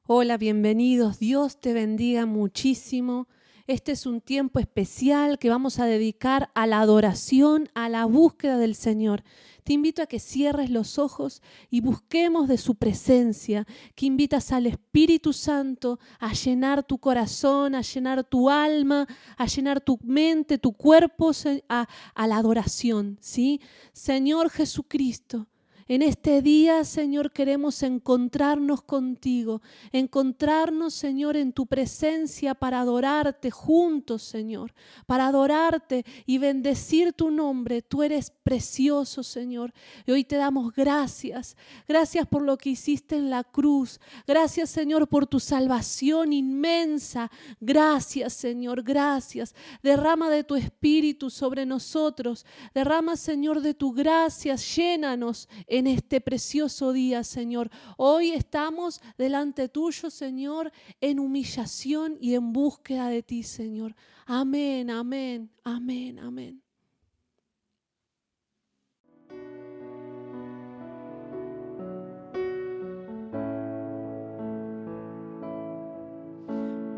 Hola, bienvenidos. Dios te bendiga muchísimo. Este es un tiempo especial que vamos a dedicar a la adoración, a la búsqueda del Señor. Te invito a que cierres los ojos y busquemos de su presencia, que invitas al Espíritu Santo a llenar tu corazón, a llenar tu alma, a llenar tu mente, tu cuerpo, a la adoración, ¿sí? Señor Jesucristo, en este día, Señor, queremos encontrarnos contigo, encontrarnos, Señor, en tu presencia para adorarte juntos, Señor, para adorarte y bendecir tu nombre. Tú eres precioso, Señor, y hoy te damos gracias. Gracias por lo que hiciste en la cruz. Gracias, Señor, por tu salvación inmensa. Gracias, Señor, gracias. Derrama de tu Espíritu sobre nosotros. Derrama, Señor, de tu gracia. Llénanos en este precioso día, Señor. Hoy estamos delante tuyo, Señor, en humillación y en búsqueda de ti, Señor. Amén, amén, amén, amén.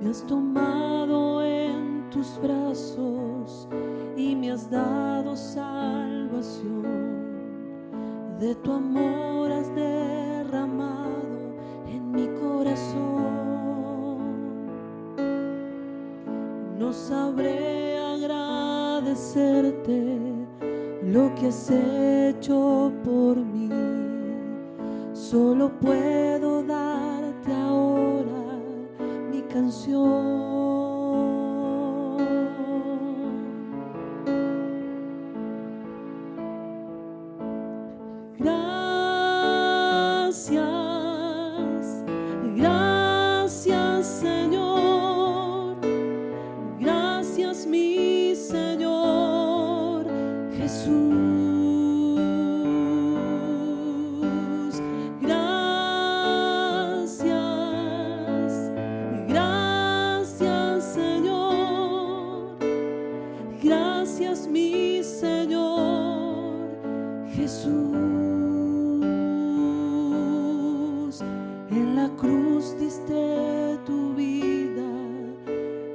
Me has tomado en tus brazos y me has dado salvación. De tu amor has derramado en mi corazón. No sabré agradecerte lo que has hecho por mí. Solo puedo darte ahora mi canción. Gracias, gracias Señor, gracias mi Señor Jesús. Gracias, gracias Señor, gracias mi Señor Jesús. En la cruz diste tu vida,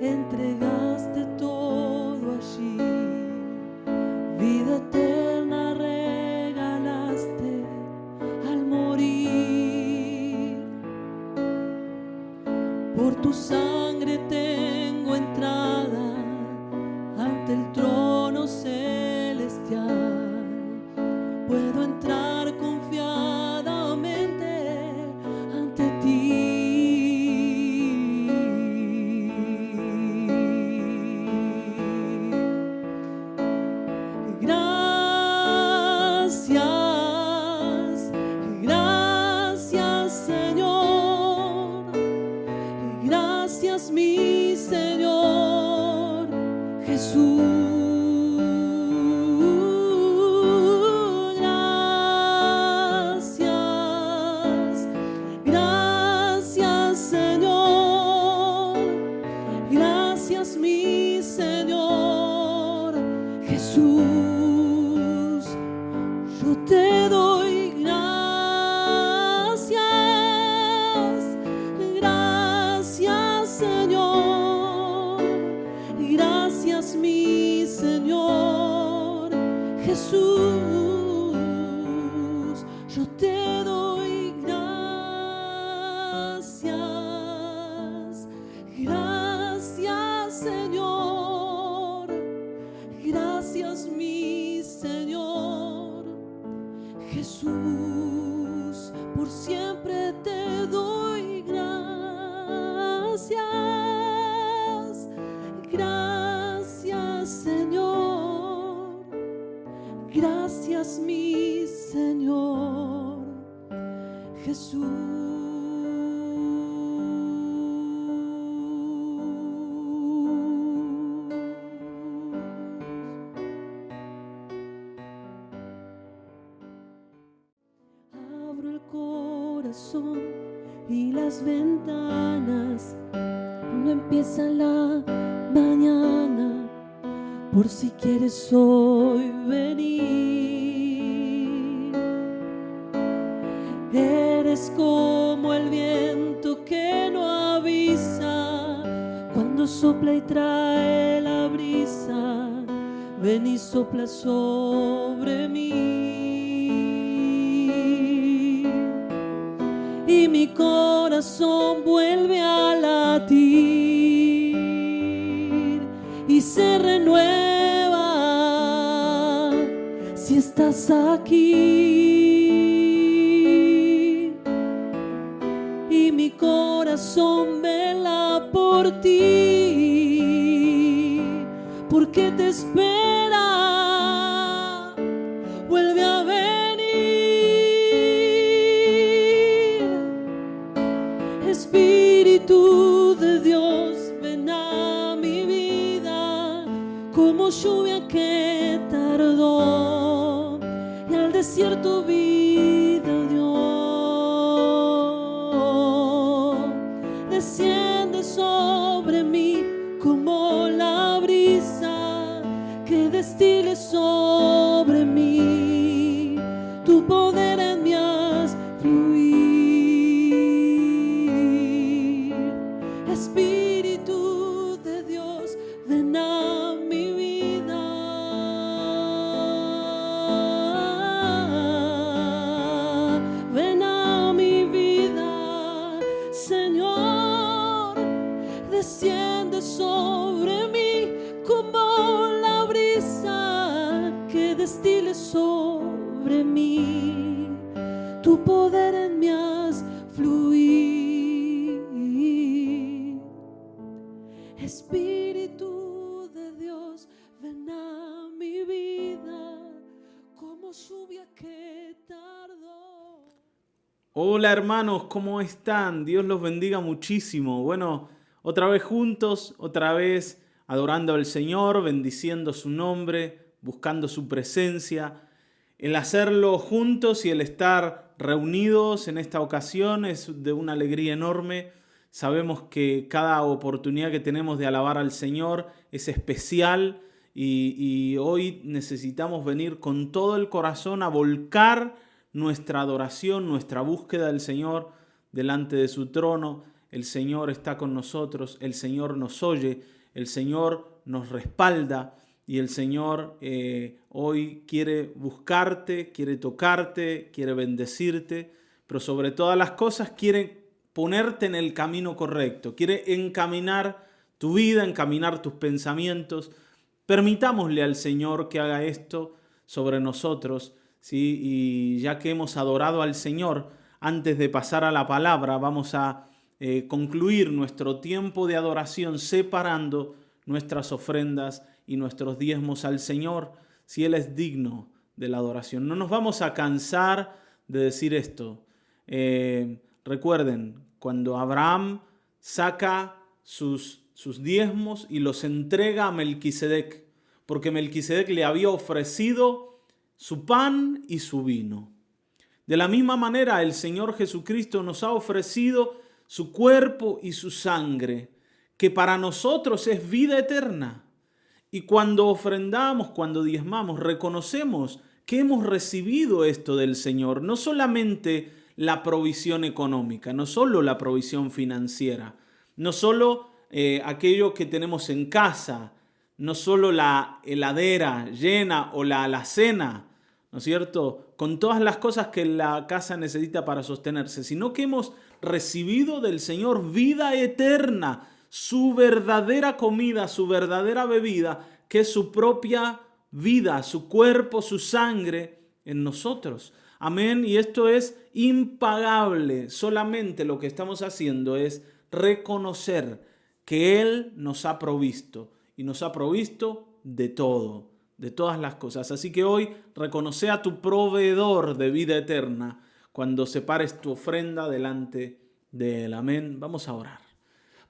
entregaste todo allí. Vida eterna regalaste al morir. Por tu sangre tengo entrada ante el trono celestial. Puedo entrar confiadamente ante ti. Gracias, gracias Señor, gracias mi Señor Jesús. Jesús, yo te doy gracias, gracias Señor, gracias mi Señor Jesús, por siempre te doy gracias, gracias Señor, gracias mi Señor Jesús. Abro el corazón y las ventanas cuando empieza la mañana, por si quieres hoy venir. Eres como el viento que viento sopla y trae la brisa, ven y sopla sobre mí. Y mi corazón vuelve a latir y se renueva si estás aquí. Y mi corazón vela por ti, porque te espera, vuelve a venir. Espíritu de Dios, ven a mi vida como lluvia que tardó y al desierto vida dio. Desciende sobre mí como la brisa que destile sobre mí, tu poder en mí haz fluir. Espíritu de Dios, ven a mi vida. Ven a mi vida, Señor, desciende sobre mí como la brisa que destile sobre mí, tu poder en mí haz fluir. Espíritu de Dios, ven a mi vida como lluvia que tardó. Hola hermanos, ¿cómo están? Dios los bendiga muchísimo. Bueno, otra vez juntos, otra vez adorando al Señor, bendiciendo su nombre, buscando su presencia. El hacerlo juntos y el estar reunidos en esta ocasión es de una alegría enorme. Sabemos que cada oportunidad que tenemos de alabar al Señor es especial y hoy necesitamos venir con todo el corazón a volcar nuestra adoración, nuestra búsqueda del Señor delante de su trono. El Señor está con nosotros, el Señor nos oye, el Señor nos respalda y el Señor hoy quiere buscarte, quiere tocarte, quiere bendecirte, pero sobre todas las cosas quiere ponerte en el camino correcto, quiere encaminar tu vida, encaminar tus pensamientos. Permitámosle al Señor que haga esto sobre nosotros, ¿sí? Y ya que hemos adorado al Señor, antes de pasar a la palabra, vamos a concluir nuestro tiempo de adoración separando nuestras ofrendas y nuestros diezmos al Señor, si Él es digno de la adoración. No nos vamos a cansar de decir esto. Recuerden, cuando Abraham saca sus diezmos y los entrega a Melquisedec, porque Melquisedec le había ofrecido su pan y su vino. De la misma manera, el Señor Jesucristo nos ha ofrecido su cuerpo y su sangre, que para nosotros es vida eterna. Y cuando ofrendamos, cuando diezmamos, reconocemos que hemos recibido esto del Señor, no solamente la provisión económica, no solo la provisión financiera, no solo aquello que tenemos en casa, no solo la heladera llena o la alacena, ¿no es cierto?, con todas las cosas que la casa necesita para sostenerse, sino que hemos recibido del Señor vida eterna, su verdadera comida, su verdadera bebida, que es su propia vida, su cuerpo, su sangre en nosotros. Amén. Y esto es impagable. Solamente lo que estamos haciendo es reconocer que Él nos ha provisto y nos ha provisto de todo, de todas las cosas. Así que hoy reconoce a tu proveedor de vida eterna cuando separes tu ofrenda delante de Él. Amén. Vamos a orar.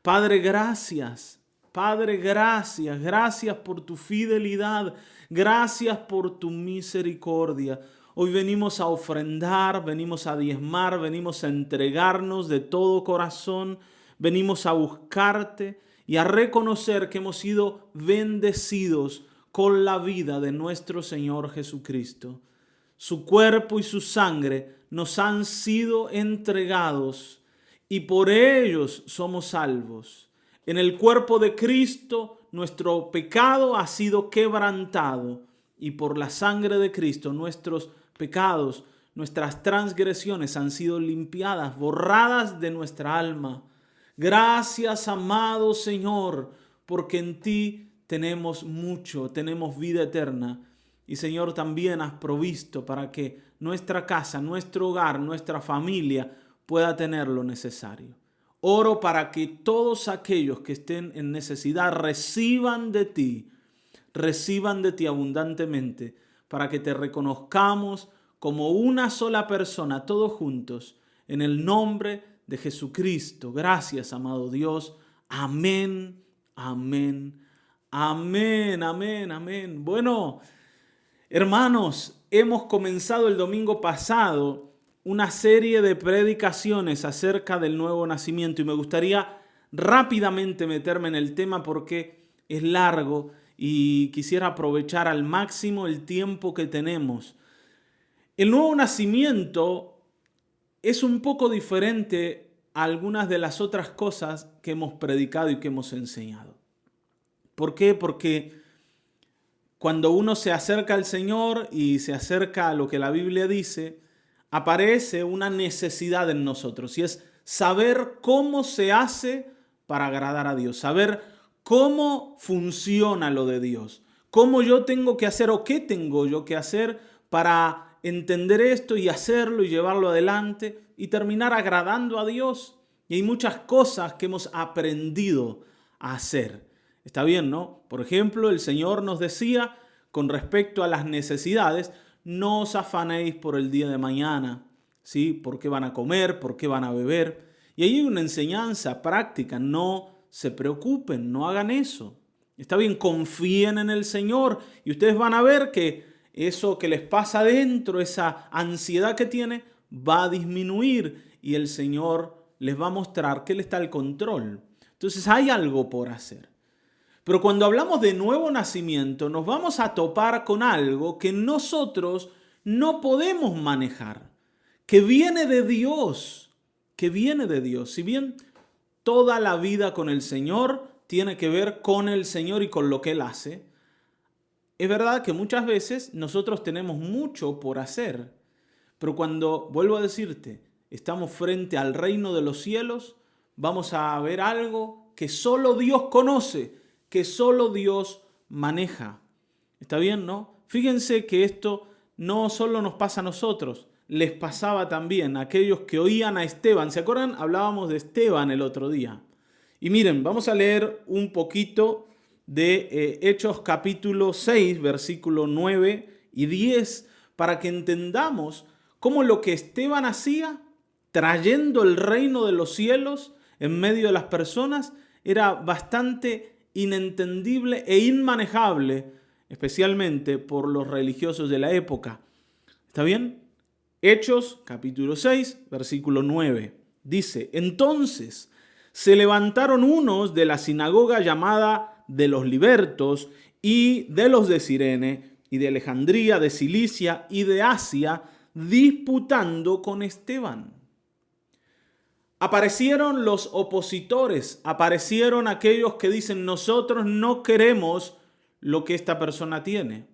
Padre, gracias. Padre, gracias. Gracias por tu fidelidad. Gracias por tu misericordia. Hoy venimos a ofrendar, venimos a diezmar, venimos a entregarnos de todo corazón. Venimos a buscarte y a reconocer que hemos sido bendecidos con la vida de nuestro Señor Jesucristo. Su cuerpo y su sangre nos han sido entregados y por ellos somos salvos. En el cuerpo de Cristo nuestro pecado ha sido quebrantado y por la sangre de Cristo nuestros pecados, nuestras transgresiones han sido limpiadas, borradas de nuestra alma. Gracias, amado Señor, porque en ti tenemos mucho, tenemos vida eterna. Y Señor, también has provisto para que nuestra casa, nuestro hogar, nuestra familia pueda tener lo necesario. Oro para que todos aquellos que estén en necesidad reciban de ti abundantemente, para que te reconozcamos como una sola persona, todos juntos, en el nombre de Jesucristo. Gracias, amado Dios. Amén, amén, amén, amén, amén. Bueno, hermanos, hemos comenzado el domingo pasado una serie de predicaciones acerca del nuevo nacimiento y me gustaría rápidamente meterme en el tema porque es largo y quisiera aprovechar al máximo el tiempo que tenemos. El nuevo nacimiento es un poco diferente a algunas de las otras cosas que hemos predicado y que hemos enseñado. ¿Por qué? Porque cuando uno se acerca al Señor y se acerca a lo que la Biblia dice, aparece una necesidad en nosotros y es saber cómo se hace para agradar a Dios, saber cómo funciona lo de Dios, cómo yo tengo que hacer o qué tengo yo que hacer para entender esto y hacerlo y llevarlo adelante y terminar agradando a Dios. Y hay muchas cosas que hemos aprendido a hacer. Está bien, ¿no? Por ejemplo, el Señor nos decía con respecto a las necesidades, no os afanéis por el día de mañana, ¿sí? ¿Por qué van a comer? ¿Por qué van a beber? Y ahí hay una enseñanza práctica, no se preocupen, no hagan eso. Está bien, confíen en el Señor y ustedes van a ver que eso que les pasa adentro, esa ansiedad que tiene, va a disminuir y el Señor les va a mostrar que Él está al control. Entonces hay algo por hacer. Pero cuando hablamos de nuevo nacimiento, nos vamos a topar con algo que nosotros no podemos manejar, que viene de Dios, Si bien toda la vida con el Señor tiene que ver con el Señor y con lo que Él hace, es verdad que muchas veces nosotros tenemos mucho por hacer, pero cuando, vuelvo a decirte, estamos frente al reino de los cielos, vamos a ver algo que solo Dios conoce, que solo Dios maneja. ¿Está bien, no? Fíjense que esto no solo nos pasa a nosotros, les pasaba también a aquellos que oían a Esteban. ¿Se acuerdan? Hablábamos de Esteban el otro día. Y miren, vamos a leer un poquito de Hechos capítulo 6, versículo 9 y 10, para que entendamos cómo lo que Esteban hacía, trayendo el reino de los cielos en medio de las personas, era bastante inentendible e inmanejable, especialmente por los religiosos de la época. ¿Está bien? Hechos, capítulo 6, versículo 9. Dice, entonces se levantaron unos de la sinagoga llamada de los libertos y de los de Cirene y de Alejandría, de Cilicia y de Asia, disputando con Esteban. Aparecieron los opositores, aparecieron aquellos que dicen nosotros no queremos lo que esta persona tiene.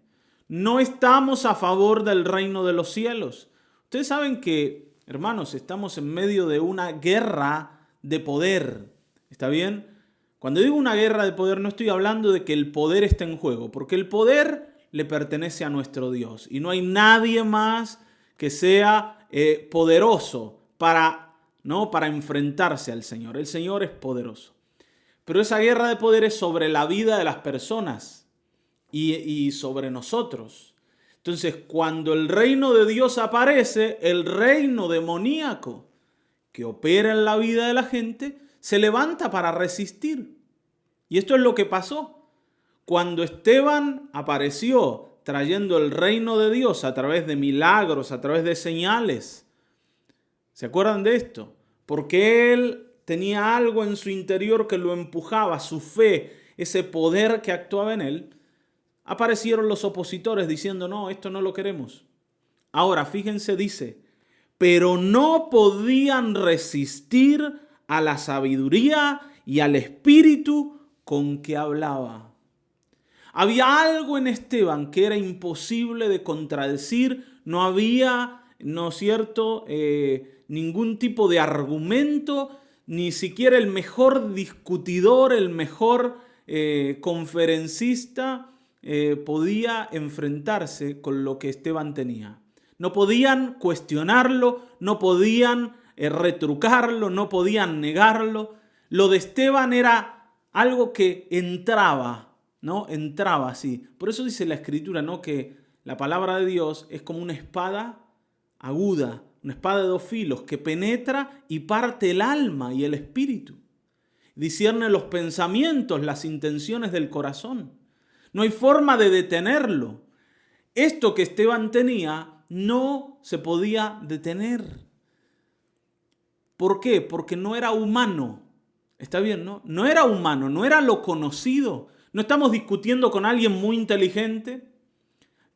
No estamos a favor del reino de los cielos. Ustedes saben que, hermanos, estamos en medio de una guerra de poder. ¿Está bien? Cuando digo una guerra de poder no estoy hablando de que el poder esté en juego, porque el poder le pertenece a nuestro Dios y no hay nadie más que sea poderoso para enfrentarse al Señor. El Señor es poderoso. Pero esa guerra de poder es sobre la vida de las personas y sobre nosotros. Entonces, cuando el reino de Dios aparece, el reino demoníaco que opera en la vida de la gente se levanta para resistir. Y esto es lo que pasó. Cuando Esteban apareció trayendo el reino de Dios a través de milagros, a través de señales, ¿se acuerdan de esto? Porque él tenía algo en su interior que lo empujaba, su fe, ese poder que actuaba en él. Aparecieron los opositores diciendo, no, esto no lo queremos. Ahora, fíjense, dice, pero no podían resistir a la sabiduría y al espíritu con que hablaba. Había algo en Esteban que era imposible de contradecir, no había, ¿no es cierto?, ningún tipo de argumento, ni siquiera el mejor discutidor, el mejor conferencista podía enfrentarse con lo que Esteban tenía. No podían cuestionarlo, no podían retrucarlo, no podían negarlo. Lo de Esteban era algo que entraba, ¿no? Entraba así. Por eso dice la Escritura, ¿no?, que la palabra de Dios es como una espada aguda, una espada de dos filos que penetra y parte el alma y el espíritu. Discierne los pensamientos, las intenciones del corazón. No hay forma de detenerlo. Esto que Esteban tenía no se podía detener. ¿Por qué? Porque no era humano. ¿Está bien, no? No era humano, no era lo conocido. No estamos discutiendo con alguien muy inteligente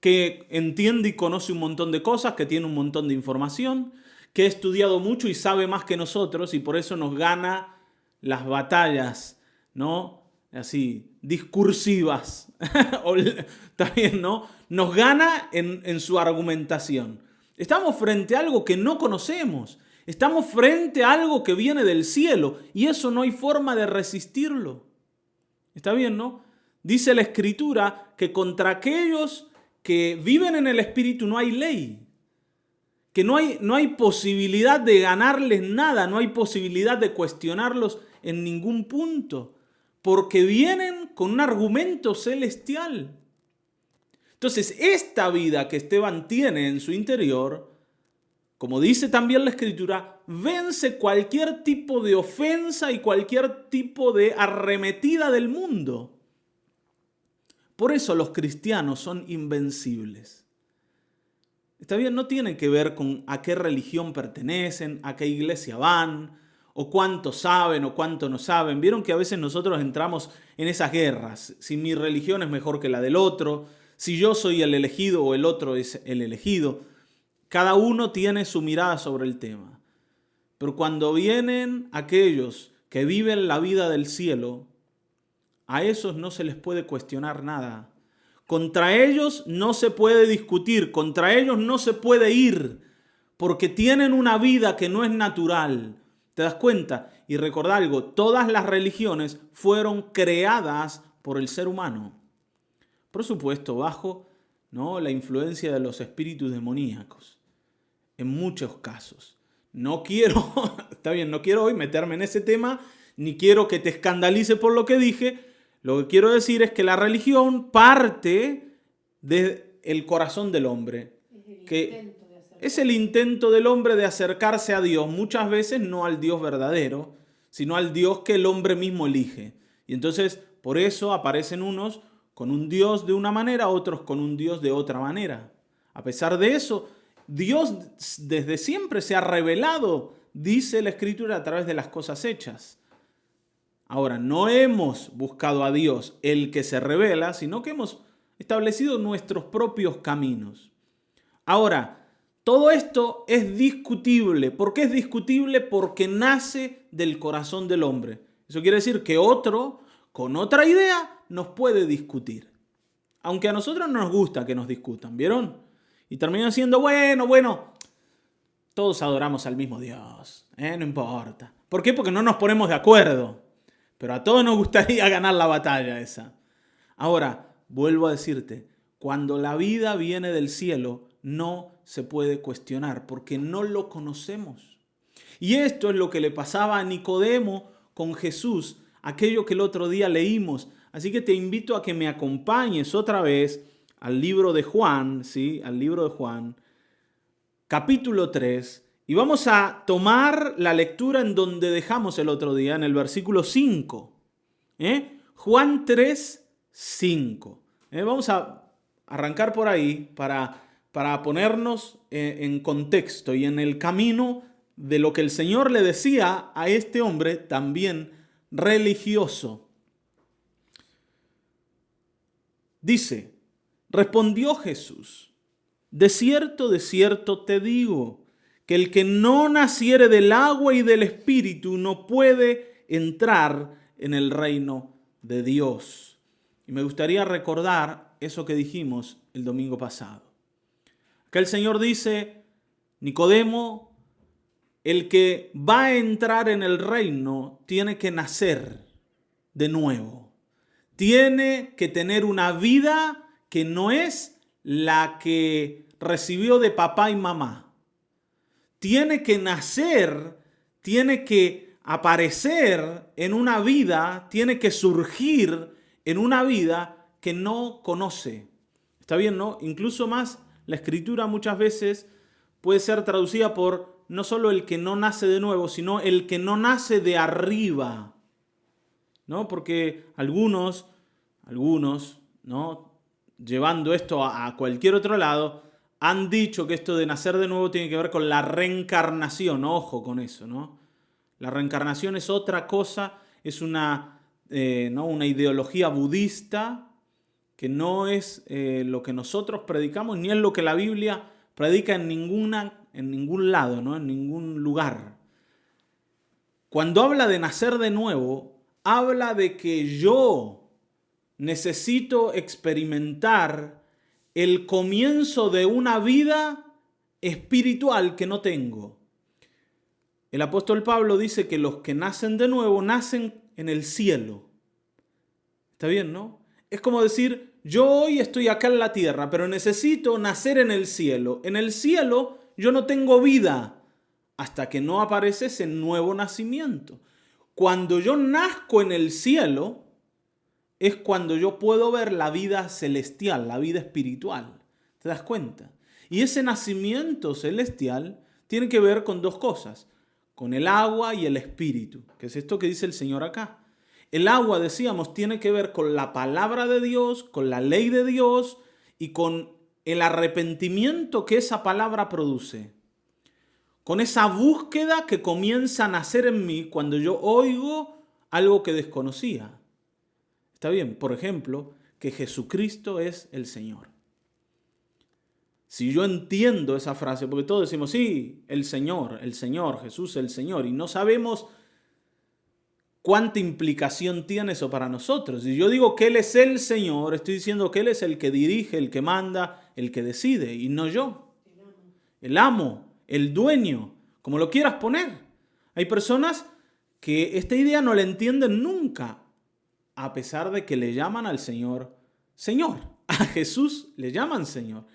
que entiende y conoce un montón de cosas, que tiene un montón de información, que ha estudiado mucho y sabe más que nosotros y por eso nos gana las batallas, ¿no? Así, discursivas. Está bien, ¿no? Nos gana en su argumentación. Estamos frente a algo que no conocemos. Estamos frente a algo que viene del cielo y eso no hay forma de resistirlo. ¿Está bien, no? Dice la Escritura que contra aquellos que viven en el Espíritu no hay ley, que no hay posibilidad de ganarles nada, no hay posibilidad de cuestionarlos en ningún punto, porque vienen con un argumento celestial. Entonces, esta vida que Esteban tiene en su interior, como dice también la Escritura, vence cualquier tipo de ofensa y cualquier tipo de arremetida del mundo. Por eso los cristianos son invencibles. Está bien, no tiene que ver con a qué religión pertenecen, a qué iglesia van, o cuánto saben o cuánto no saben. Vieron que a veces nosotros entramos en esas guerras. Si mi religión es mejor que la del otro, si yo soy el elegido o el otro es el elegido. Cada uno tiene su mirada sobre el tema. Pero cuando vienen aquellos que viven la vida del cielo, a esos no se les puede cuestionar nada. Contra ellos no se puede discutir, contra ellos no se puede ir, porque tienen una vida que no es natural. ¿Te das cuenta? Y recordá algo, todas las religiones fueron creadas por el ser humano. Por supuesto, bajo, ¿no?, la influencia de los espíritus demoníacos. En muchos casos. No quiero, está bien, no quiero hoy meterme en ese tema, ni quiero que te escandalice por lo que dije. Lo que quiero decir es que la religión parte del corazón del hombre. Es el intento del hombre de acercarse a Dios, muchas veces no al Dios verdadero, sino al Dios que el hombre mismo elige. Y entonces, por eso aparecen unos con un Dios de una manera, otros con un Dios de otra manera. A pesar de eso, Dios desde siempre se ha revelado, dice la Escritura, a través de las cosas hechas. Ahora, no hemos buscado a Dios, el que se revela, sino que hemos establecido nuestros propios caminos. Ahora, todo esto es discutible. ¿Por qué es discutible? Porque nace del corazón del hombre. Eso quiere decir que otro, con otra idea, nos puede discutir. Aunque a nosotros no nos gusta que nos discutan, ¿vieron? Y terminan siendo, bueno, todos adoramos al mismo Dios, no importa. ¿Por qué? Porque no nos ponemos de acuerdo. Pero a todos nos gustaría ganar la batalla esa. Ahora, vuelvo a decirte, cuando la vida viene del cielo, no se puede cuestionar porque no lo conocemos. Y esto es lo que le pasaba a Nicodemo con Jesús, aquello que el otro día leímos. Así que te invito a que me acompañes otra vez al libro de Juan, ¿sí? Al libro de Juan, capítulo 3. Y vamos a tomar la lectura en donde dejamos el otro día, en el versículo 5. Juan 3, 5. Vamos a arrancar por ahí para ponernos en contexto y en el camino de lo que el Señor le decía a este hombre también religioso. Dice, respondió Jesús, de cierto te digo, que el que no naciere del agua y del Espíritu no puede entrar en el reino de Dios. Y me gustaría recordar eso que dijimos el domingo pasado. Acá el Señor dice, Nicodemo, el que va a entrar en el reino tiene que nacer de nuevo. Tiene que tener una vida que no es la que recibió de papá y mamá. Tiene que nacer, tiene que aparecer en una vida, tiene que surgir en una vida que no conoce. ¿Está bien, no? Incluso más, la Escritura muchas veces puede ser traducida por no solo el que no nace de nuevo, sino el que no nace de arriba, ¿no? Porque algunos, ¿no? Llevando esto a cualquier otro lado, han dicho que esto de nacer de nuevo tiene que ver con la reencarnación. Ojo con eso, ¿no? La reencarnación es otra cosa, es una ideología budista que no es lo que nosotros predicamos, ni es lo que la Biblia predica en ningún lado, ¿no? En ningún lugar. Cuando habla de nacer de nuevo, habla de que yo necesito experimentar el comienzo de una vida espiritual que no tengo. El apóstol Pablo dice que los que nacen de nuevo nacen en el cielo. ¿Está bien, no? Es como decir, yo hoy estoy acá en la tierra, pero necesito nacer en el cielo. En el cielo yo no tengo vida hasta que no aparece ese nuevo nacimiento. Cuando yo nazco en el cielo, es cuando yo puedo ver la vida celestial, la vida espiritual. ¿Te das cuenta? Y ese nacimiento celestial tiene que ver con dos cosas, con el agua y el espíritu, que es esto que dice el Señor acá. El agua, decíamos, tiene que ver con la palabra de Dios, con la ley de Dios y con el arrepentimiento que esa palabra produce. Con esa búsqueda que comienza a nacer en mí cuando yo oigo algo que desconocía. Está bien, por ejemplo, que Jesucristo es el Señor. Si yo entiendo esa frase, porque todos decimos, sí, el Señor, Jesús el Señor, y no sabemos cuánta implicación tiene eso para nosotros. Si yo digo que Él es el Señor, estoy diciendo que Él es el que dirige, el que manda, el que decide, y no yo. El amo, el dueño, como lo quieras poner. Hay personas que esta idea no la entienden nunca, a pesar de que le llaman al Señor Señor. A Jesús le llaman Señor.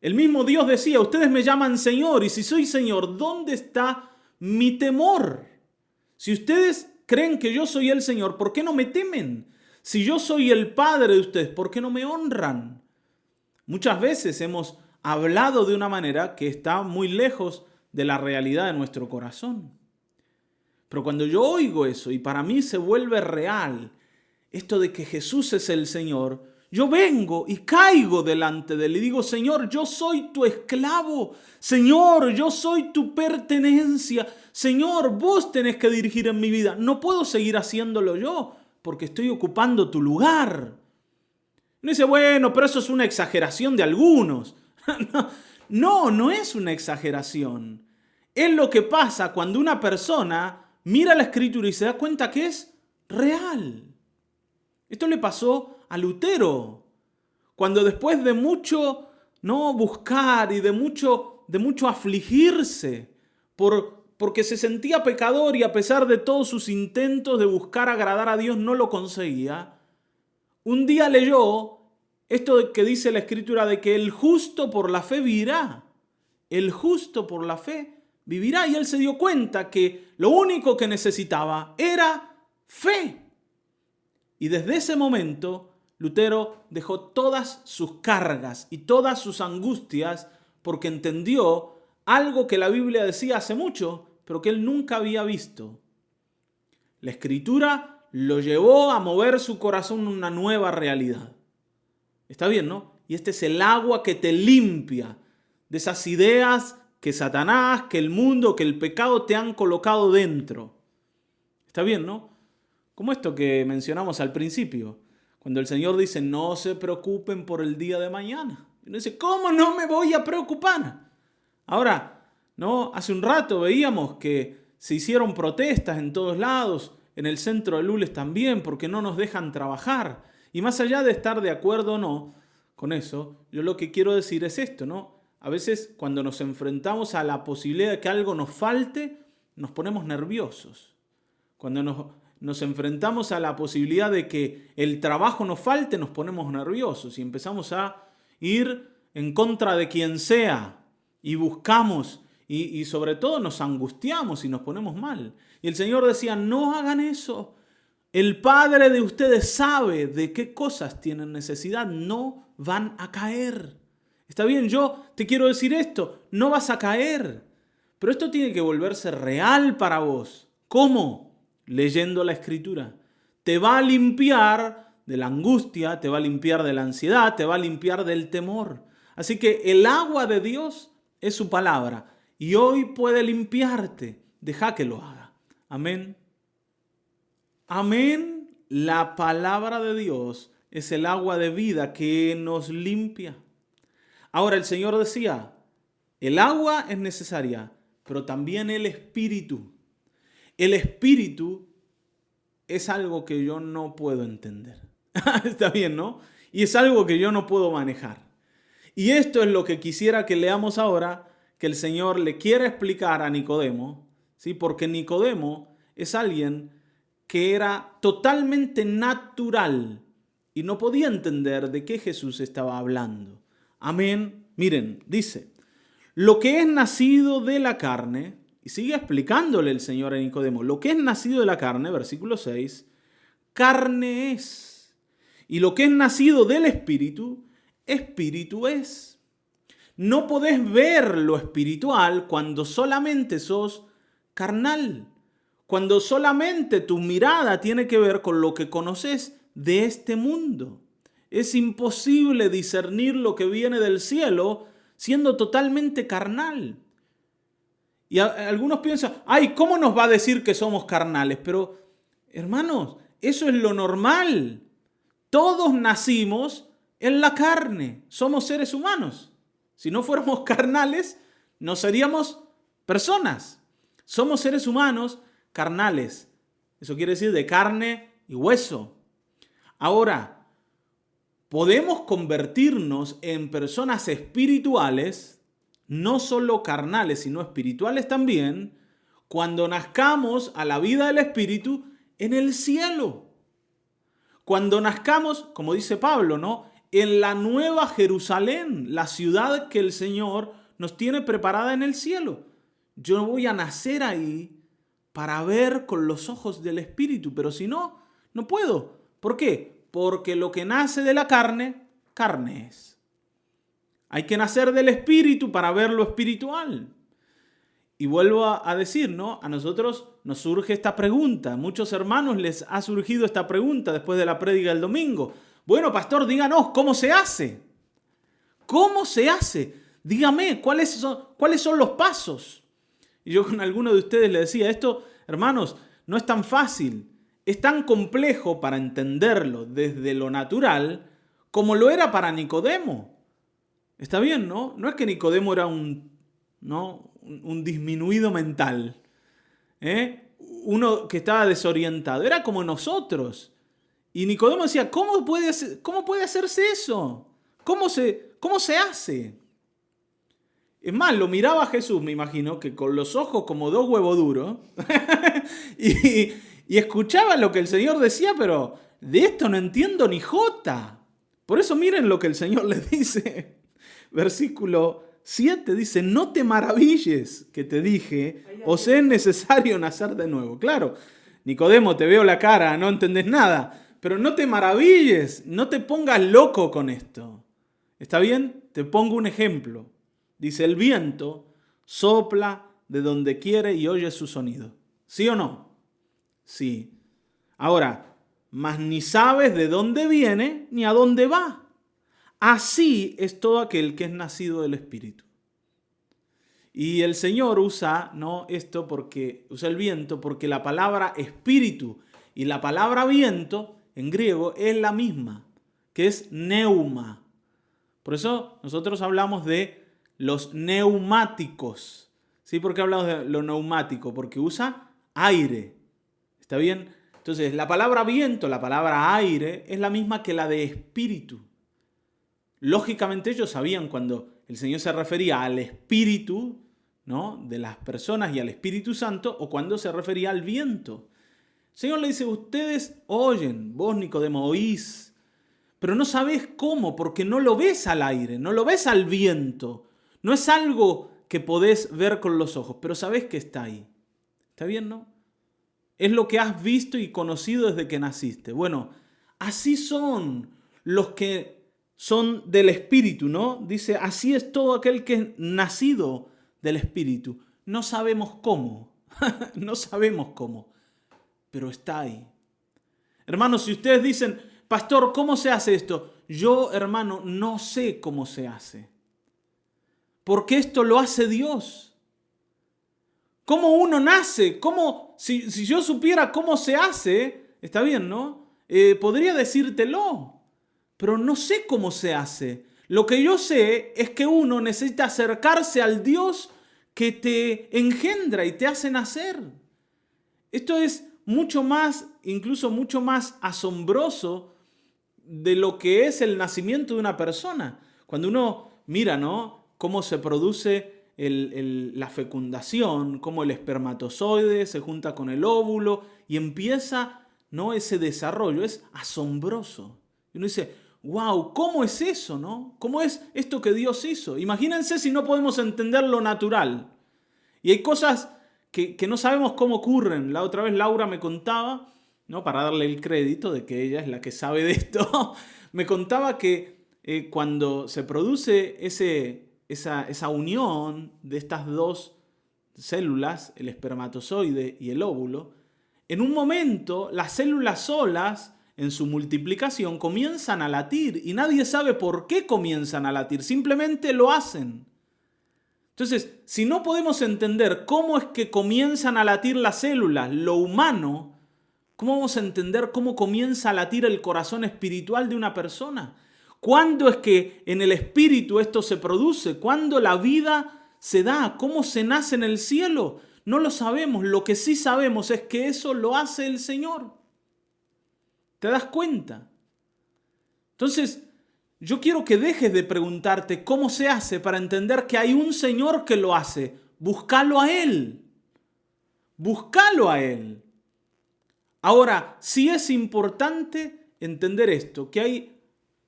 El mismo Dios decía, ustedes me llaman Señor, y si soy Señor, ¿dónde está mi temor? Si ustedes creen que yo soy el Señor, ¿por qué no me temen? Si yo soy el Padre de ustedes, ¿por qué no me honran? Muchas veces hemos hablado de una manera que está muy lejos de la realidad de nuestro corazón. Pero cuando yo oigo eso y para mí se vuelve real, esto de que Jesús es el Señor, yo vengo y caigo delante de Él y digo, Señor, yo soy tu esclavo. Señor, yo soy tu pertenencia. Señor, vos tenés que dirigir en mi vida. No puedo seguir haciéndolo yo porque estoy ocupando tu lugar. No dice, bueno, pero eso es una exageración de algunos. No es una exageración. Es lo que pasa cuando una persona mira la Escritura y se da cuenta que es real. Esto le pasó a Lutero, cuando después de mucho buscar y de mucho afligirse porque se sentía pecador y a pesar de todos sus intentos de buscar agradar a Dios no lo conseguía, un día leyó esto que dice la Escritura de que el justo por la fe vivirá. El justo por la fe vivirá. Y él se dio cuenta que lo único que necesitaba era fe. Y desde ese momento, Lutero dejó todas sus cargas y todas sus angustias porque entendió algo que la Biblia decía hace mucho, pero que él nunca había visto. La Escritura lo llevó a mover su corazón en una nueva realidad. Está bien, ¿no? Y este es el agua que te limpia de esas ideas que Satanás, que el mundo, que el pecado te han colocado dentro. Está bien, ¿no? Como esto que mencionamos al principio, cuando el Señor dice, no se preocupen por el día de mañana. Y uno dice, ¿cómo no me voy a preocupar? Ahora, ¿no? Hace un rato veíamos que se hicieron protestas en todos lados en el centro de Lules también, porque no nos dejan trabajar. Y más allá de estar de acuerdo o no con eso, yo lo que quiero decir es esto, ¿no? A veces cuando nos enfrentamos a la posibilidad de que algo nos falte, nos ponemos nerviosos. Cuando nos enfrentamos a la posibilidad de que el trabajo nos falte, nos ponemos nerviosos y empezamos a ir en contra de quien sea y buscamos y sobre todo nos angustiamos y nos ponemos mal. Y el Señor decía, no hagan eso. El Padre de ustedes sabe de qué cosas tienen necesidad, no van a caer. Está bien, yo te quiero decir esto, no vas a caer. Pero esto tiene que volverse real para vos. ¿Cómo? Leyendo la Escritura. Te va a limpiar de la angustia, te va a limpiar de la ansiedad, te va a limpiar del temor. Así que el agua de Dios es su palabra y hoy puede limpiarte. Deja que lo haga. Amén. Amén. La palabra de Dios es el agua de vida que nos limpia. Ahora el Señor decía, el agua es necesaria, pero también el Espíritu. El Espíritu es algo que yo no puedo entender. Está bien, ¿no? Y es algo que yo no puedo manejar. Y esto es lo que quisiera que leamos ahora, que el Señor le quiere explicar a Nicodemo, ¿sí? Porque Nicodemo es alguien que era totalmente natural y no podía entender de qué Jesús estaba hablando. Amén. Miren, dice, lo que es nacido de la carne, y sigue explicándole el Señor a Nicodemo, lo que es nacido de la carne, versículo 6, carne es. Y lo que es nacido del Espíritu, espíritu es. No podés ver lo espiritual cuando solamente sos carnal, cuando solamente tu mirada tiene que ver con lo que conoces de este mundo. Es imposible discernir lo que viene del cielo siendo totalmente carnal. Y algunos piensan, ay, ¿cómo nos va a decir que somos carnales? Pero, hermanos, eso es lo normal. Todos nacimos en la carne. Somos seres humanos. Si no fuéramos carnales, no seríamos personas. Somos seres humanos carnales. Eso quiere decir de carne y hueso. Ahora, podemos convertirnos en personas espirituales, no solo carnales, sino espirituales también, cuando nazcamos a la vida del Espíritu en el cielo. Cuando nazcamos, como dice Pablo, ¿no? En la nueva Jerusalén, la ciudad que el Señor nos tiene preparada en el cielo. Yo voy a nacer ahí para ver con los ojos del Espíritu, pero si no, no puedo. ¿Por qué? Porque lo que nace de la carne, carne es. Hay que nacer del Espíritu para ver lo espiritual. Y vuelvo a decir, ¿no? A nosotros nos surge esta pregunta. Muchos hermanos les ha surgido esta pregunta después de la prédica del domingo. Bueno, pastor, díganos, ¿cómo se hace? ¿Cómo se hace? Dígame, ¿cuáles son los pasos? Y yo con alguno de ustedes le decía, esto, hermanos, no es tan fácil. Es tan complejo para entenderlo desde lo natural como lo era para Nicodemo. Está bien, ¿no? No es que Nicodemo era un disminuido mental, uno que estaba desorientado. Era como nosotros. Y Nicodemo decía, ¿cómo puede hacerse eso? ¿Cómo se hace? Es más, lo miraba a Jesús, me imagino, que con los ojos como dos huevos duros, y escuchaba lo que el Señor decía, pero de esto no entiendo ni jota. Por eso miren lo que el Señor les dice. Versículo 7 dice, no te maravilles que te dije, os es necesario nacer de nuevo. Claro, Nicodemo, te veo la cara, no entendés nada, pero no te maravilles, no te pongas loco con esto. ¿Está bien? Te pongo un ejemplo. Dice, el viento sopla de donde quiere y oye su sonido. ¿Sí o no? Sí. Ahora, mas ni sabes de dónde viene ni a dónde va. Así es todo aquel que es nacido del Espíritu. Y el Señor usa, usa el viento porque la palabra espíritu y la palabra viento en griego es la misma, que es neuma. Por eso nosotros hablamos de los neumáticos. ¿Sí? ¿Por qué hablamos de lo neumático? Porque usa aire. ¿Está bien? Entonces, la palabra viento, la palabra aire, es la misma que la de espíritu. Lógicamente ellos sabían cuando el Señor se refería al espíritu, ¿no?, de las personas y al Espíritu Santo, o cuando se refería al viento. El Señor le dice, ustedes oyen, vos Nicodemo oís, pero no sabés cómo, porque no lo ves al aire, no lo ves al viento. No es algo que podés ver con los ojos, pero sabés que está ahí. ¿Está bien, no? Es lo que has visto y conocido desde que naciste. Bueno, así son los que son del Espíritu, ¿no? Dice, así es todo aquel que es nacido del Espíritu. No sabemos cómo, no sabemos cómo, pero está ahí. Hermanos, si ustedes dicen, pastor, ¿cómo se hace esto? Yo, hermano, no sé cómo se hace, porque esto lo hace Dios. ¿Cómo uno nace? ¿Cómo, si yo supiera cómo se hace, está bien, ¿no? Podría decírtelo, pero no sé cómo se hace. Lo que yo sé es que uno necesita acercarse al Dios que te engendra y te hace nacer. Esto es mucho más, incluso mucho más asombroso de lo que es el nacimiento de una persona. Cuando uno mira, ¿no?, cómo se produce la fecundación, cómo el espermatozoide se junta con el óvulo y empieza, ¿no?, ese desarrollo, es asombroso. Y uno dice, wow, ¿cómo es eso, no? ¿Cómo es esto que Dios hizo? Imagínense si no podemos entender lo natural. Y hay cosas que no sabemos cómo ocurren. La otra vez Laura me contaba, ¿no?, para darle el crédito de que ella es la que sabe de esto, me contaba que cuando se produce esa unión de estas dos células, el espermatozoide y el óvulo, en un momento las células solas, en su multiplicación, comienzan a latir y nadie sabe por qué comienzan a latir, simplemente lo hacen. Entonces, si no podemos entender cómo es que comienzan a latir las células, lo humano, ¿cómo vamos a entender cómo comienza a latir el corazón espiritual de una persona? ¿Cuándo es que en el espíritu esto se produce? ¿Cuándo la vida se da? ¿Cómo se nace en el cielo? No lo sabemos. Lo que sí sabemos es que eso lo hace el Señor. ¿Te das cuenta? Entonces, yo quiero que dejes de preguntarte cómo se hace para entender que hay un Señor que lo hace. Búscalo a Él. Búscalo a Él. Ahora, sí es importante entender esto, que hay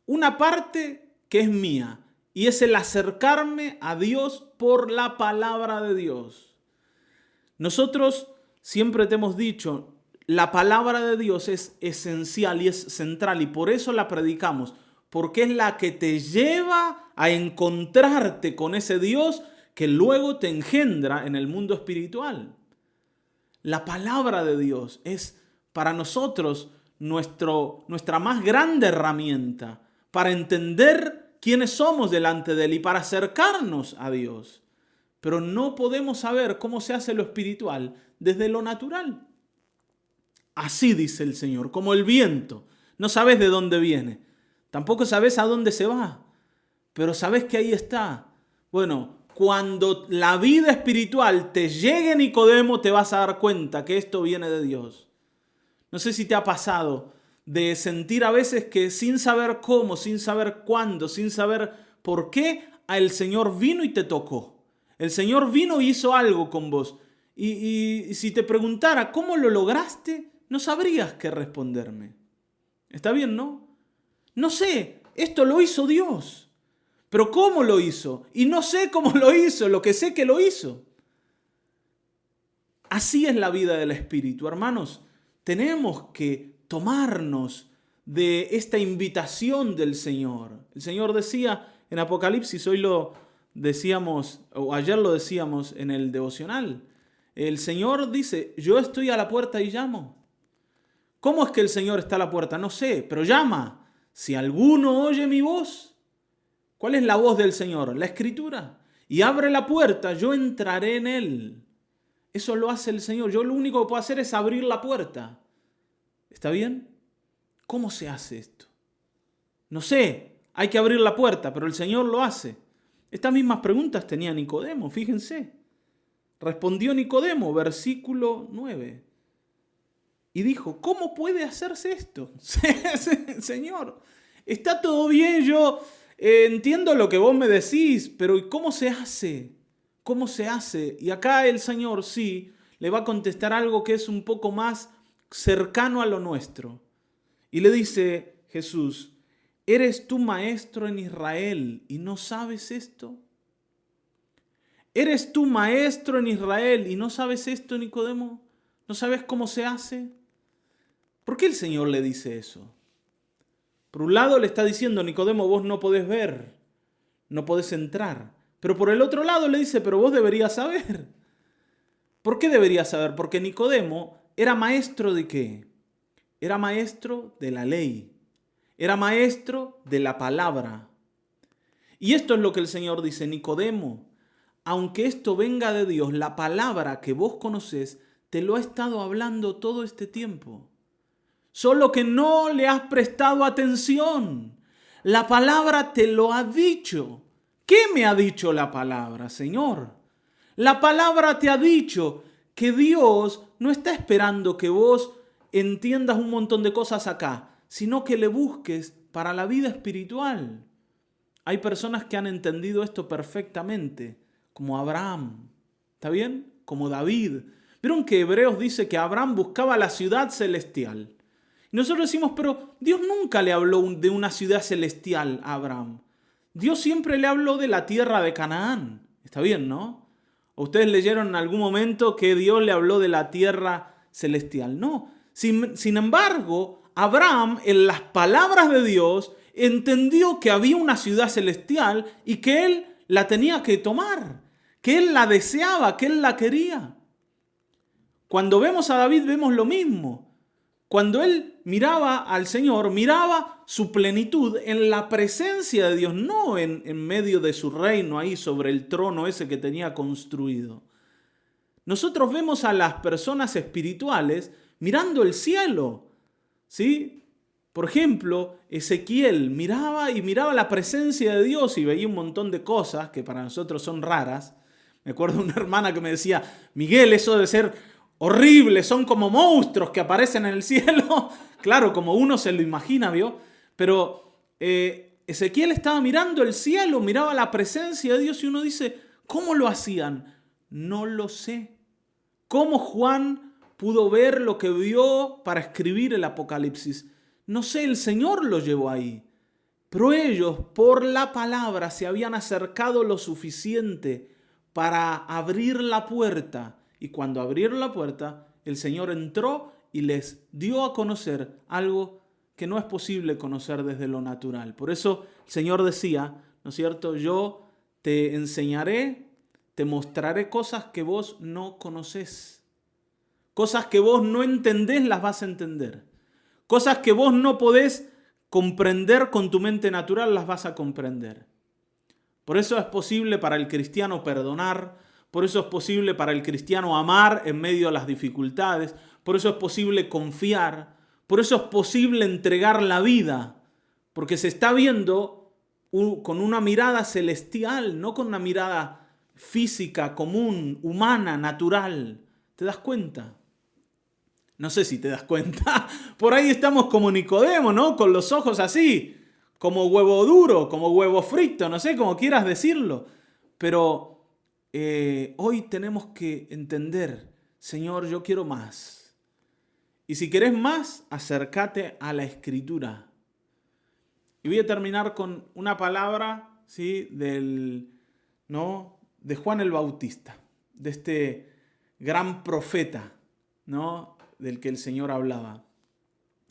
una parte que es mía y es el acercarme a Dios por la palabra de Dios. Nosotros siempre te hemos dicho, la palabra de Dios es esencial y es central y por eso la predicamos, porque es la que te lleva a encontrarte con ese Dios que luego te engendra en el mundo espiritual. La palabra de Dios es para nosotros nuestra más grande herramienta para entender quiénes somos delante de Él y para acercarnos a Dios. Pero no podemos saber cómo se hace lo espiritual desde lo natural. Así dice el Señor, como el viento. No sabes de dónde viene. Tampoco sabes a dónde se va. Pero sabes que ahí está. Bueno, cuando la vida espiritual te llegue, Nicodemo, te vas a dar cuenta que esto viene de Dios. No sé si te ha pasado de sentir a veces que sin saber cómo, sin saber cuándo, sin saber por qué, el Señor vino y te tocó. El Señor vino y hizo algo con vos. Y si te preguntara cómo lo lograste, no sabrías qué responderme. ¿Está bien, no? No sé, esto lo hizo Dios. Pero ¿cómo lo hizo? Y no sé cómo lo hizo, lo que sé que lo hizo. Así es la vida del Espíritu, hermanos. Tenemos que tomarnos de esta invitación del Señor. El Señor decía en Apocalipsis, hoy lo decíamos, o ayer lo decíamos en el devocional. El Señor dice, yo estoy a la puerta y llamo. ¿Cómo es que el Señor está a la puerta? No sé, pero llama. Si alguno oye mi voz, ¿cuál es la voz del Señor? La Escritura. Y abre la puerta, yo entraré en él. Eso lo hace el Señor. Yo lo único que puedo hacer es abrir la puerta. ¿Está bien? ¿Cómo se hace esto? No sé, hay que abrir la puerta, pero el Señor lo hace. Estas mismas preguntas tenía Nicodemo, fíjense. Respondió Nicodemo, versículo 9. y dijo, ¿cómo puede hacerse esto? Señor, está todo bien, yo entiendo lo que vos me decís, pero ¿cómo se hace? ¿Cómo se hace? Y acá el Señor sí le va a contestar algo que es un poco más cercano a lo nuestro. Y le dice Jesús, ¿eres tú maestro en Israel y no sabes esto? ¿Eres tú maestro en Israel y no sabes esto, Nicodemo? ¿No sabes cómo se hace? ¿Por qué el Señor le dice eso? Por un lado le está diciendo, Nicodemo, vos no podés ver, no podés entrar. Pero por el otro lado le dice, pero vos deberías saber. ¿Por qué deberías saber? Porque Nicodemo era maestro ¿de qué? Era maestro de la ley. Era maestro de la palabra. Y esto es lo que el Señor dice, Nicodemo, aunque esto venga de Dios, la palabra que vos conocés te lo ha estado hablando todo este tiempo. Solo que no le has prestado atención. La palabra te lo ha dicho. ¿Qué me ha dicho la palabra, Señor? La palabra te ha dicho que Dios no está esperando que vos entiendas un montón de cosas acá, sino que le busques para la vida espiritual. Hay personas que han entendido esto perfectamente, como Abraham, ¿está bien? Como David. ¿Vieron que Hebreos dice que Abraham buscaba la ciudad celestial? Y nosotros decimos, pero Dios nunca le habló de una ciudad celestial a Abraham. Dios siempre le habló de la tierra de Canaán. Está bien, ¿no? ¿O ustedes leyeron en algún momento que Dios le habló de la tierra celestial? No. Sin embargo, Abraham, en las palabras de Dios, entendió que había una ciudad celestial y que él la tenía que tomar, que él la deseaba, que él la quería. Cuando vemos a David, vemos lo mismo. Cuando él miraba al Señor, miraba su plenitud en la presencia de Dios, no en medio de su reino ahí sobre el trono ese que tenía construido. Nosotros vemos a las personas espirituales mirando el cielo, ¿sí? Por ejemplo, Ezequiel miraba la presencia de Dios y veía un montón de cosas que para nosotros son raras. Me acuerdo de una hermana que me decía, Miguel, eso debe ser horrible, son como monstruos que aparecen en el cielo. Claro, como uno se lo imagina, ¿vio? Pero Ezequiel estaba mirando el cielo, miraba la presencia de Dios y uno dice, ¿cómo lo hacían? No lo sé. ¿Cómo Juan pudo ver lo que vio para escribir el Apocalipsis? No sé, el Señor lo llevó ahí. Pero ellos, por la palabra, se habían acercado lo suficiente para abrir la puerta. Y cuando abrieron la puerta, el Señor entró y les dio a conocer algo que no es posible conocer desde lo natural. Por eso el Señor decía, ¿no es cierto? Yo te enseñaré, te mostraré cosas que vos no conocés. Cosas que vos no entendés, las vas a entender. Cosas que vos no podés comprender con tu mente natural, las vas a comprender. Por eso es posible para el cristiano perdonar. Por eso es posible para el cristiano amar en medio de las dificultades. Por eso es posible confiar. Por eso es posible entregar la vida. Porque se está viendo con una mirada celestial, no con una mirada física, común, humana, natural. ¿Te das cuenta? No sé si te das cuenta. Por ahí estamos como Nicodemo, ¿no? Con los ojos así, como huevo duro, como huevo frito, no sé cómo quieras decirlo. Pero hoy tenemos que entender, Señor, yo quiero más. Y si querés más, acércate a la Escritura. Y voy a terminar con una palabra, ¿sí? de Juan el Bautista, de este gran profeta, ¿no? Del que el Señor hablaba.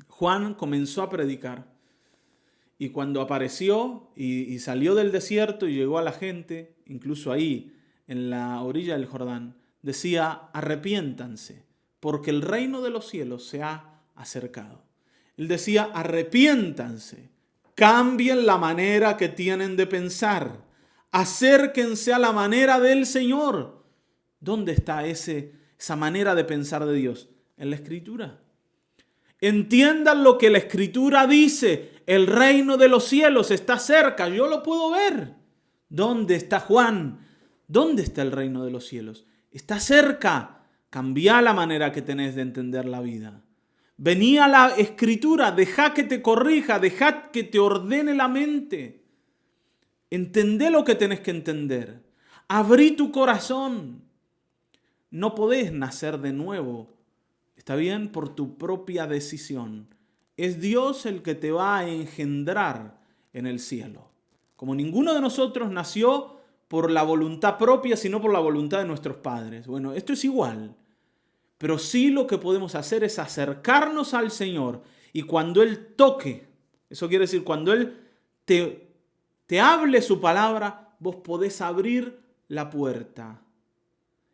Juan comenzó a predicar y cuando apareció y salió del desierto y llegó a la gente, incluso ahí en la orilla del Jordán, decía, arrepiéntanse, porque el reino de los cielos se ha acercado. Él decía, arrepiéntanse, cambien la manera que tienen de pensar, acérquense a la manera del Señor. ¿Dónde está esa manera de pensar de Dios? En la Escritura. Entiendan lo que la Escritura dice, el reino de los cielos está cerca, yo lo puedo ver. ¿Dónde está Juan? ¿Dónde está el reino de los cielos? Está cerca. Cambia la manera que tenés de entender la vida. Venía la Escritura, deja que te corrija, deja que te ordene la mente. Entendé lo que tenés que entender. Abrí tu corazón. No podés nacer de nuevo, ¿está bien? Por tu propia decisión. Es Dios el que te va a engendrar en el cielo. Como ninguno de nosotros nació por la voluntad propia, sino por la voluntad de nuestros padres. Bueno, esto es igual. Pero sí lo que podemos hacer es acercarnos al Señor y cuando Él toque, eso quiere decir, cuando Él te hable su palabra, vos podés abrir la puerta.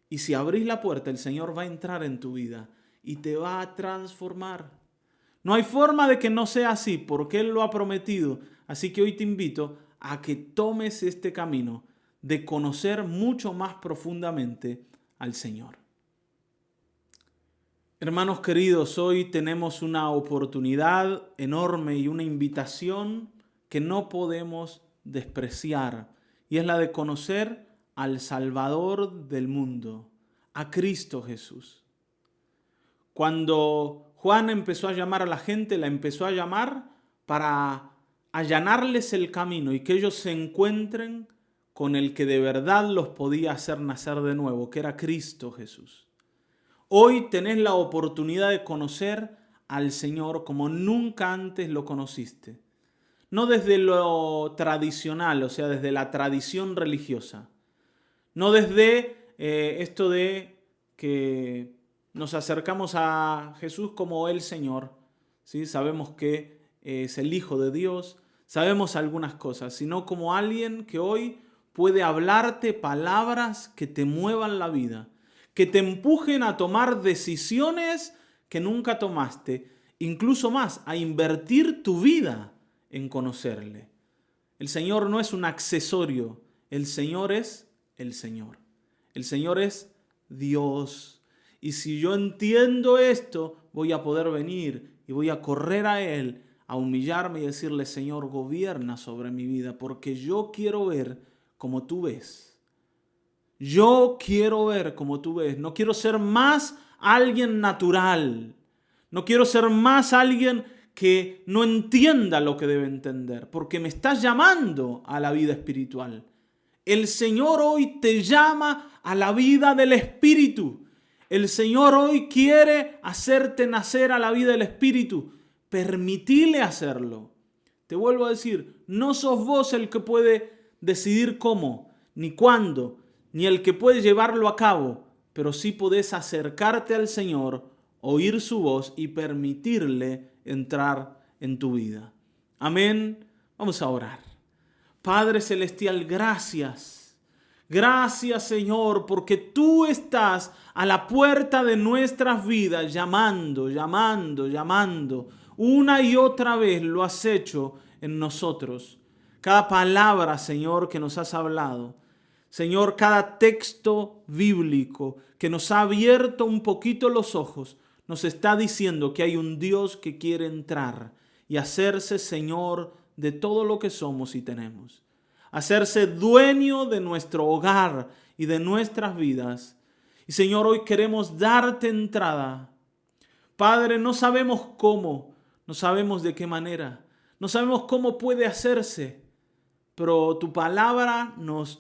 Y si abrís la puerta, el Señor va a entrar en tu vida y te va a transformar. No hay forma de que no sea así, porque Él lo ha prometido. Así que hoy te invito a que tomes este camino de conocer mucho más profundamente al Señor. Hermanos queridos, hoy tenemos una oportunidad enorme y una invitación que no podemos despreciar, y es la de conocer al Salvador del mundo, a Cristo Jesús. Cuando Juan empezó a llamar a la gente, la empezó a llamar para allanarles el camino y que ellos se encuentren con el que de verdad los podía hacer nacer de nuevo, que era Cristo Jesús. Hoy tenés la oportunidad de conocer al Señor como nunca antes lo conociste. No desde lo tradicional, o sea, desde la tradición religiosa. No desde esto de que nos acercamos a Jesús como el Señor. ¿Sí? Sabemos que es el Hijo de Dios, sabemos algunas cosas, sino como alguien que hoy puede hablarte palabras que te muevan la vida, que te empujen a tomar decisiones que nunca tomaste, incluso más, a invertir tu vida en conocerle. El Señor no es un accesorio, el Señor es el Señor. El Señor es Dios. Y si yo entiendo esto, voy a poder venir y voy a correr a Él, a humillarme y decirle, Señor, gobierna sobre mi vida, porque yo quiero ver como tú ves. Yo quiero ver como tú ves. No quiero ser más alguien natural. No quiero ser más alguien que no entienda lo que debe entender, porque me estás llamando a la vida espiritual. El Señor hoy te llama a la vida del Espíritu. El Señor hoy quiere hacerte nacer a la vida del Espíritu. Permitile hacerlo. Te vuelvo a decir, no sos vos el que puede decidir cómo, ni cuándo, ni el que puede llevarlo a cabo, pero sí podés acercarte al Señor, oír su voz y permitirle entrar en tu vida. Amén. Vamos a orar. Padre Celestial, gracias. Gracias, Señor, porque tú estás a la puerta de nuestras vidas llamando, llamando, llamando. Una y otra vez lo has hecho en nosotros. Cada palabra, Señor, que nos has hablado. Señor, cada texto bíblico que nos ha abierto un poquito los ojos, nos está diciendo que hay un Dios que quiere entrar y hacerse Señor de todo lo que somos y tenemos. Hacerse dueño de nuestro hogar y de nuestras vidas. Y Señor, hoy queremos darte entrada. Padre, no sabemos cómo, no sabemos de qué manera, no sabemos cómo puede hacerse, pero tu palabra nos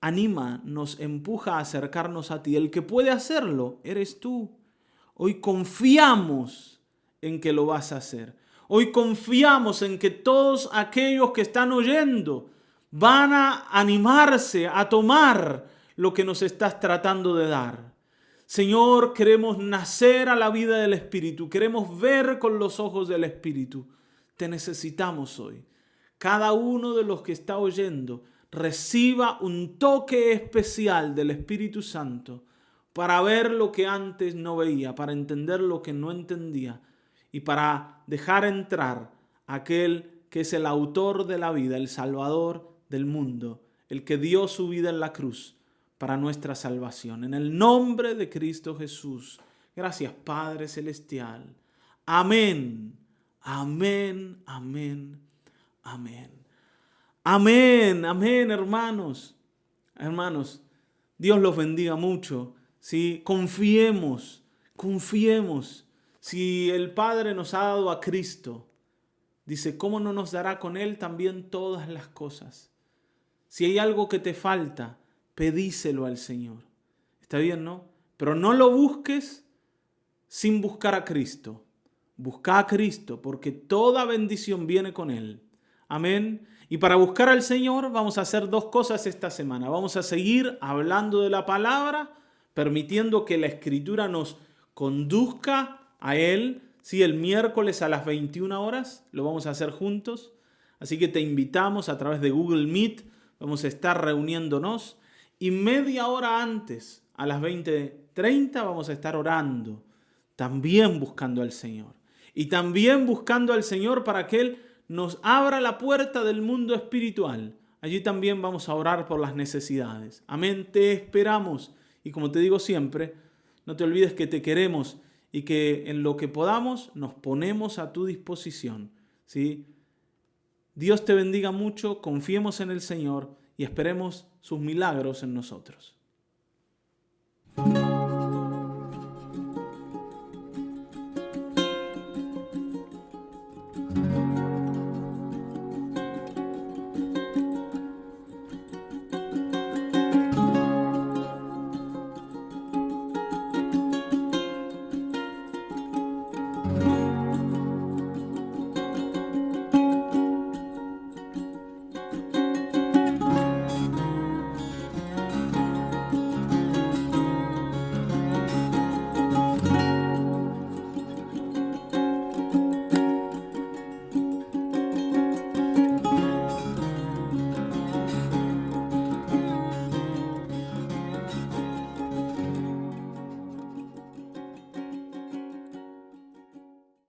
anima, nos empuja a acercarnos a ti. El que puede hacerlo eres tú. Hoy confiamos en que lo vas a hacer. Hoy confiamos en que todos aquellos que están oyendo van a animarse a tomar lo que nos estás tratando de dar. Señor, queremos nacer a la vida del Espíritu. Queremos ver con los ojos del Espíritu. Te necesitamos hoy. Cada uno de los que está oyendo reciba un toque especial del Espíritu Santo para ver lo que antes no veía, para entender lo que no entendía y para dejar entrar aquel que es el autor de la vida, el Salvador del mundo, el que dio su vida en la cruz para nuestra salvación. En el nombre de Cristo Jesús. Gracias, Padre Celestial. Amén. Amén. Amén. Amén. Amén. Amén, hermanos. Hermanos, Dios los bendiga mucho. ¿Sí? Confiemos. Si el Padre nos ha dado a Cristo, dice, ¿cómo no nos dará con Él también todas las cosas? Si hay algo que te falta, pedíselo al Señor. ¿Está bien, no? Pero no lo busques sin buscar a Cristo. Busca a Cristo, porque toda bendición viene con Él. Amén. Y para buscar al Señor vamos a hacer dos cosas esta semana. Vamos a seguir hablando de la palabra, permitiendo que la Escritura nos conduzca a Él. Sí, el miércoles a las 21 horas lo vamos a hacer juntos. Así que te invitamos a través de Google Meet. Vamos a estar reuniéndonos. Y media hora antes, a las 20:30, vamos a estar orando. También buscando al Señor. Y también buscando al Señor para que Él nos abra la puerta del mundo espiritual. Allí también vamos a orar por las necesidades. Amén, te esperamos. Y como te digo siempre, no te olvides que te queremos y que en lo que podamos nos ponemos a tu disposición. ¿Sí? Dios te bendiga mucho, confiemos en el Señor y esperemos sus milagros en nosotros.